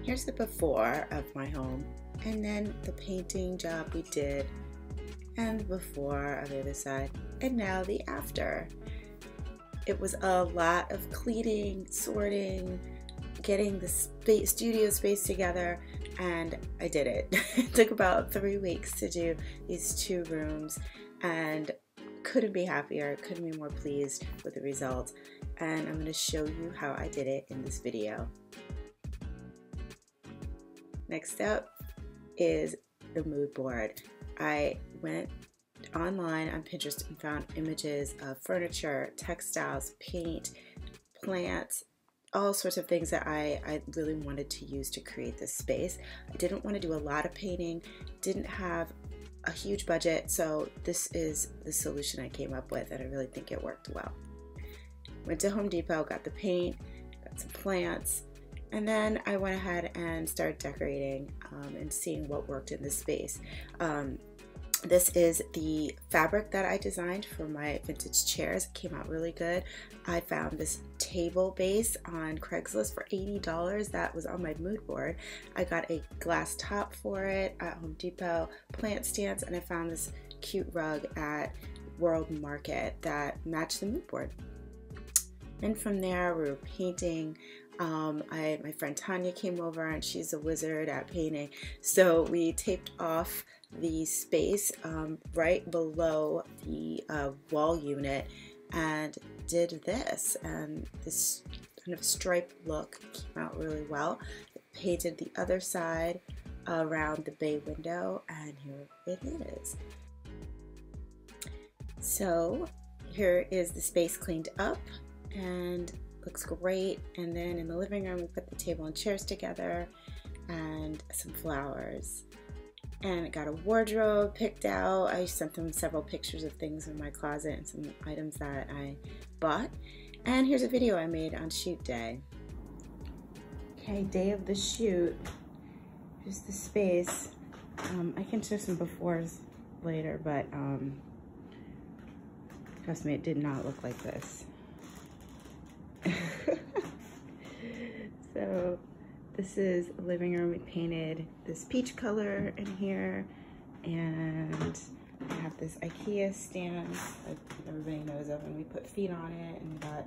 Here's the before of my home, and then the painting job we did, and the before on the other side, and now the after. It was a lot of cleaning, sorting, getting the studio space together, and I did it. It took about 3 weeks to do these 2 rooms, and couldn't be happier, couldn't be more pleased with the results. And I'm going to show you how I did it in this video. Next up is the mood board. I went online on Pinterest and found images of furniture, textiles, paint, plants, all sorts of things that I really wanted to use to create this space. I didn't want to do a lot of painting, didn't have a huge budget, so this is the solution I came up with, and I really think it worked well. Went to Home Depot, got the paint, got some plants, and then I went ahead and started decorating and seeing what worked in this space. This is the fabric that I designed for my vintage chairs. It came out really good. I found this table base on Craigslist for $80. That was on my mood board. I got a glass top for it at Home Depot, plant stands, and I found this cute rug at World Market that matched the mood board. And from there, we were painting. My friend Tanya came over, and she's a wizard at painting. So we taped off the space right below the wall unit and did this. And this kind of striped look came out really well. Painted the other side around the bay window, and here it is. So here is the space cleaned up and looks great. And then in the living room, we put the table and chairs together and some flowers. And I got a wardrobe picked out. I sent them several pictures of things in my closet and some items that I bought. And here's a video I made on shoot day. Okay, day of the shoot. Here's the space. I can show some befores later, but trust me, it did not look like this. So this is the living room. We painted this peach color in here, and I have this IKEA stand that everybody knows of, and we put feet on it, and got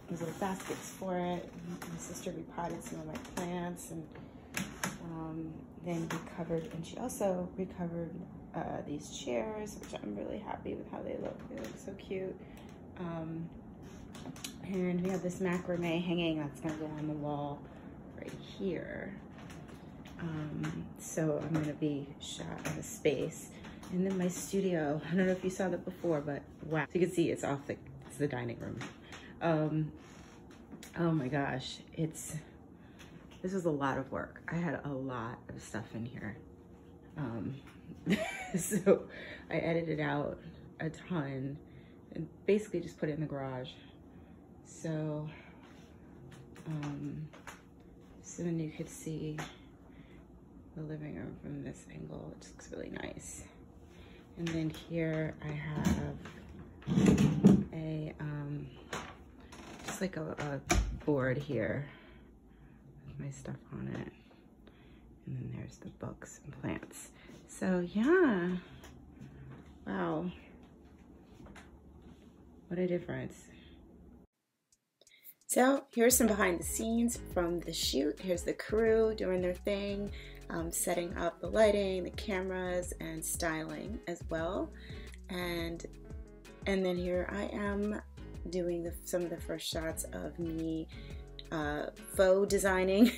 these little baskets for it. My sister repotted some of my plants, and then she also recovered these chairs, which I'm really happy with how they look. They look so cute. And we have this macrame hanging that's gonna go on the wall right here. So I'm gonna be shot in the space. And then my studio, I don't know if you saw that before, but wow. So you can see it's the dining room. Oh my gosh, this was a lot of work. I had a lot of stuff in here. So I edited out a ton and basically just put it in the garage. So, so then you could see the living room from this angle, which looks really nice. And then here I have a, just like a board here with my stuff on it. And then there's the books and plants. So yeah, wow, what a difference. So here's some behind the scenes from the shoot. Here's the crew doing their thing, setting up the lighting, the cameras, and styling as well. And then here I am doing some of the first shots of me faux designing,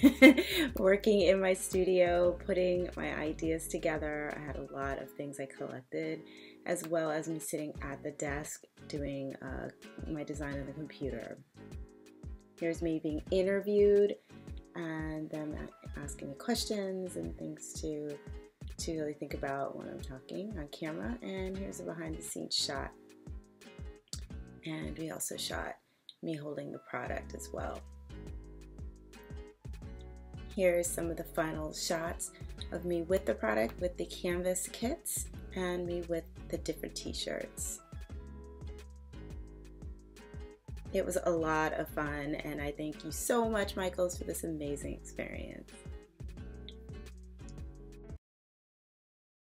working in my studio, putting my ideas together. I had a lot of things I collected, as well as me sitting at the desk doing my design on the computer. Here's me being interviewed, and them asking me questions and things to really think about when I'm talking on camera. And here's a behind the scenes shot. And we also shot me holding the product as well. Here's some of the final shots of me with the product, with the canvas kits, and me with the different t-shirts. It was a lot of fun, and I thank you so much, Michaels, for this amazing experience.